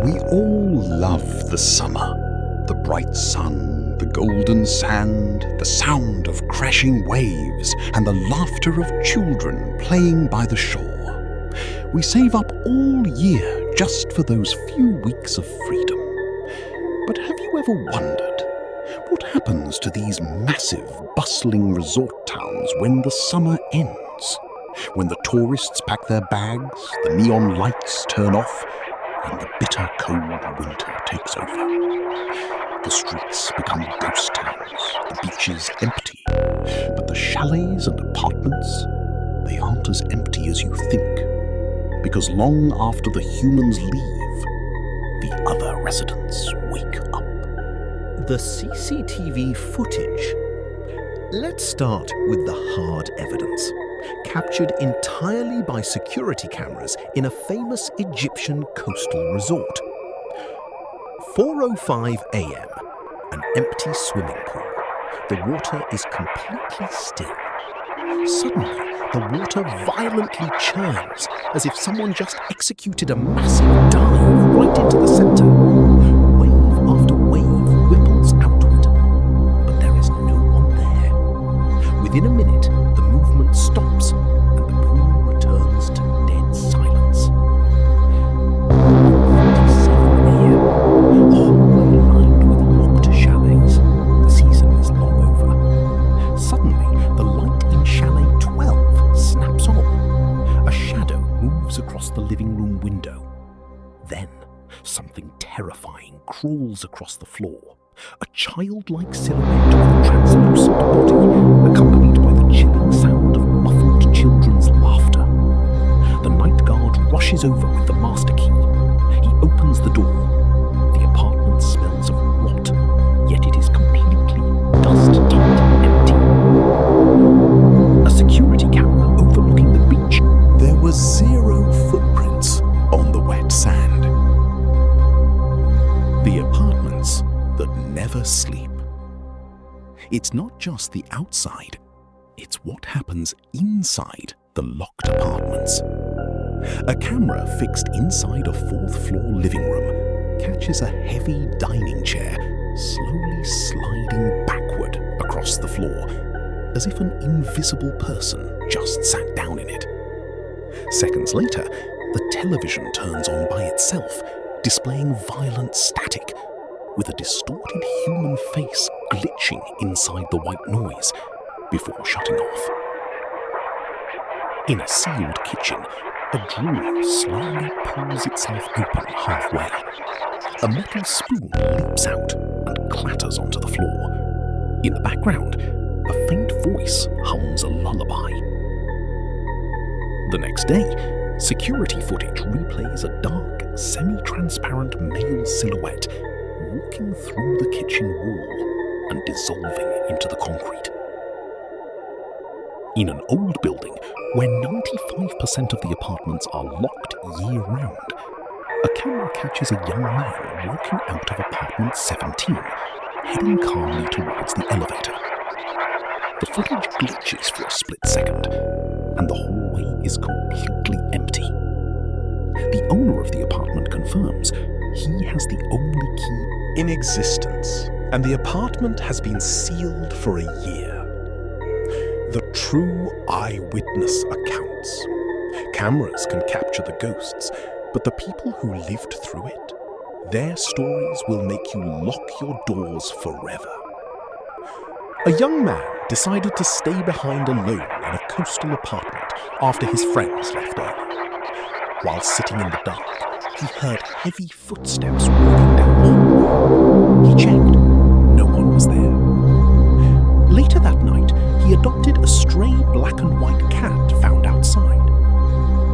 We all love the summer. The bright sun, the golden sand, the sound of crashing waves, and the laughter of children playing by the shore. We save up all year just for those few weeks of freedom. But have you ever wondered what happens to these massive, bustling resort towns when the summer ends? When the tourists pack their bags, the neon lights turn off, and the bitter cold winter takes over. The streets become ghost towns, the beaches empty, but the chalets and apartments, they aren't as empty as you think, because long after the humans leave, the other residents wake up. The CCTV footage. Let's start with the hard evidence, captured entirely by security cameras in a famous Egyptian coastal resort. 4:05 a.m., an empty swimming pool. The water is completely still. Suddenly, the water violently churns, as if someone just executed a massive dive right into the center. Wave after wave ripples outward, but there is no one there. Within a minute, the movement stops, and the pool returns to dead silence. 47 a.m. The hallway lined with locked chalets. The season is long over. Suddenly, the light in chalet 12 snaps on. A shadow moves across the living room window. Then, something terrifying crawls across the floor. A childlike silhouette with a translucent body, accompanied by the chilling sound of muffled children's laughter. The night guard rushes over with the master key. He opens the door. The apartment smells of rot, yet it is completely dust-tight empty. A security camera overlooking the beach. There were 0 footprints on the wet sand. The apartments that never sleep. It's not just the outside, it's what happens inside the locked apartments. A camera fixed inside a 4th floor living room catches a heavy dining chair slowly sliding backward across the floor, as if an invisible person just sat down in it. Seconds later, the television turns on by itself, displaying violent static, with a distorted human face glitching inside the white noise before shutting off. In a sealed kitchen, a drawer slowly pulls itself open halfway. A metal spoon leaps out and clatters onto the floor. In the background, a faint voice hums a lullaby. The next day, security footage replays a dark, semi-transparent male silhouette walking through the kitchen wall and dissolving into the concrete. In an old building, where 95% of the apartments are locked year-round, a camera catches a young man walking out of apartment 17, heading calmly towards the elevator. The footage glitches for a split second, and the hallway is completely empty. The owner of the apartment confirms he has the only key in existence, and the apartment has been sealed for a year. The true eyewitness accounts. Cameras can capture the ghosts, but the people who lived through it, their stories will make you lock your doors forever. A young man decided to stay behind alone in a coastal apartment after his friends left early. While sitting in the dark, he heard heavy footsteps walking down the hallway. He checked. No one was there. Later that night, he adopted a stray black and white cat found outside.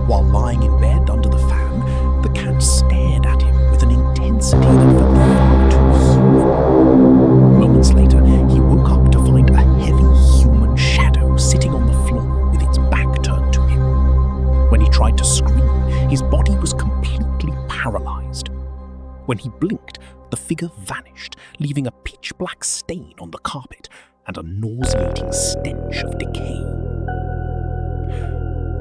While lying in bed under the fan, the cat stared at him with an intensity that felt far too human. Moments later, he woke up to find a heavy human shadow sitting on the floor with its back turned to him. When he tried to scream, his body was completely paralyzed. When he blinked, the figure vanished, leaving a pitch-black stain on the carpet and a nauseating stench of decay.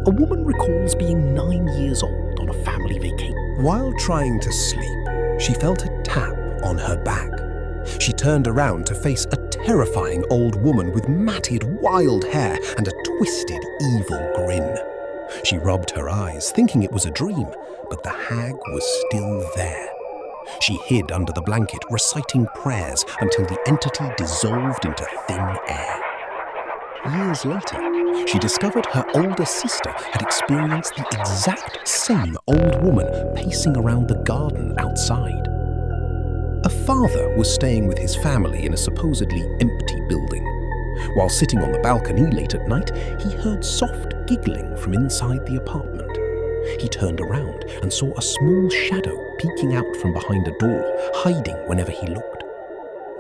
A woman recalls being 9 years old on a family vacation. While trying to sleep, She felt a tap on her back. She turned around to face a terrifying old woman with matted, wild hair and a twisted, evil grin. She rubbed her eyes, thinking it was a dream, but the hag was still there. She hid under the blanket, reciting prayers until the entity dissolved into thin air. Years later, she discovered her older sister had experienced the exact same old woman pacing around the garden outside. A father was staying with his family in a supposedly empty building. While sitting on the balcony late at night, he heard soft giggling from inside the apartment. He turned around and saw a small shadow peeking out from behind a door, hiding whenever he looked.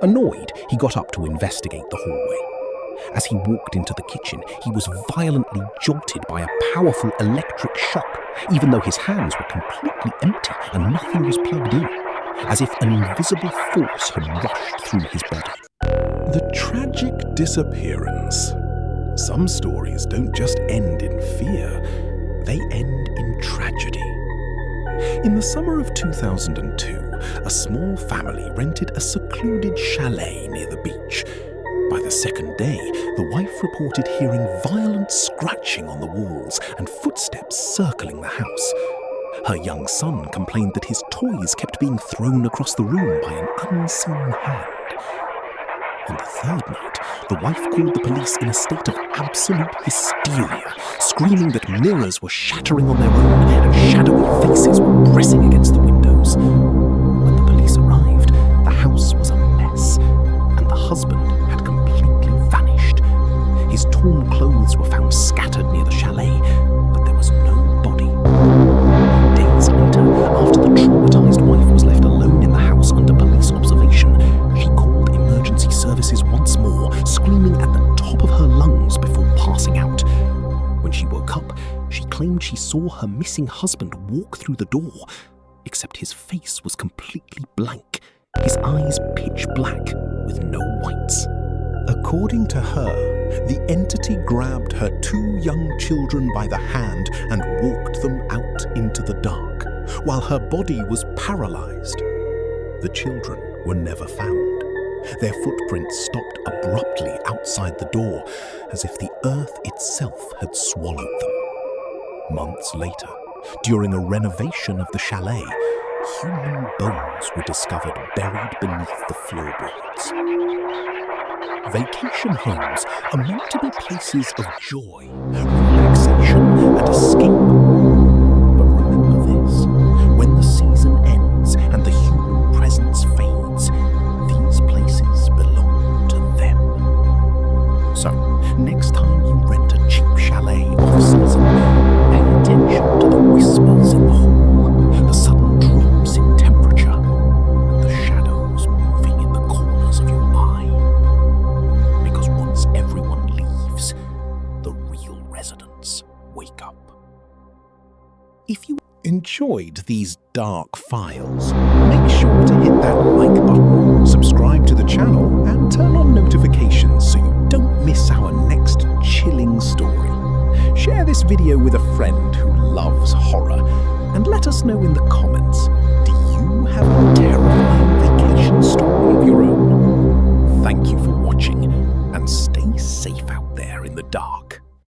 Annoyed, he got up to investigate the hallway. As he walked into the kitchen, he was violently jolted by a powerful electric shock, even though his hands were completely empty and nothing was plugged in, as if an invisible force had rushed through his body. The tragic disappearance. Some stories don't just end in fear, they end in tragedy. In the summer of 2002, a small family rented a secluded chalet near the beach. By the second day, the wife reported hearing violent scratching on the walls and footsteps circling the house. Her young son complained that his toys kept being thrown across the room by an unseen hand. On the third night, the wife called the police in a state of absolute hysteria, screaming that mirrors were shattering on their own and shadowy faces were pressing against the windows. When the police arrived, the house was a mess, and the husband had completely vanished. His torn clothes were found scattered near the chalet, but there was no body. Days later, after the traumatized wife was left alone in the house under police observation, she called emergency services once more, screaming at the top of her lungs before passing out. When she woke up, she claimed she saw her missing husband walk through the door, except his face was completely blank, his eyes pitch black with no whites. According to her, the entity grabbed her 2 young children by the hand and walked them out into the dark, while her body was paralyzed. The children were never found. Their footprints stopped abruptly outside the door, as if the earth itself had swallowed them. Months later, during a renovation of the chalet, human bones were discovered buried beneath the floorboards. Vacation homes are meant to be places of joy, relaxation, and escape. But remember this, when the season ends and the human presence fades, these places belong to them. So, next time you rent a cheap chalet off-season, pay attention to the whispers in the hall, the sudden drops in temperature, and the shadows moving in the corners of your eye. Because once everyone leaves, the real residents wake up. If you enjoyed these dark files, make sure to hit that like button, subscribe to the channel, and turn on notifications so you don't miss our next chilling story. Share this video with a friend who loves horror, and let us know in the comments, do you have a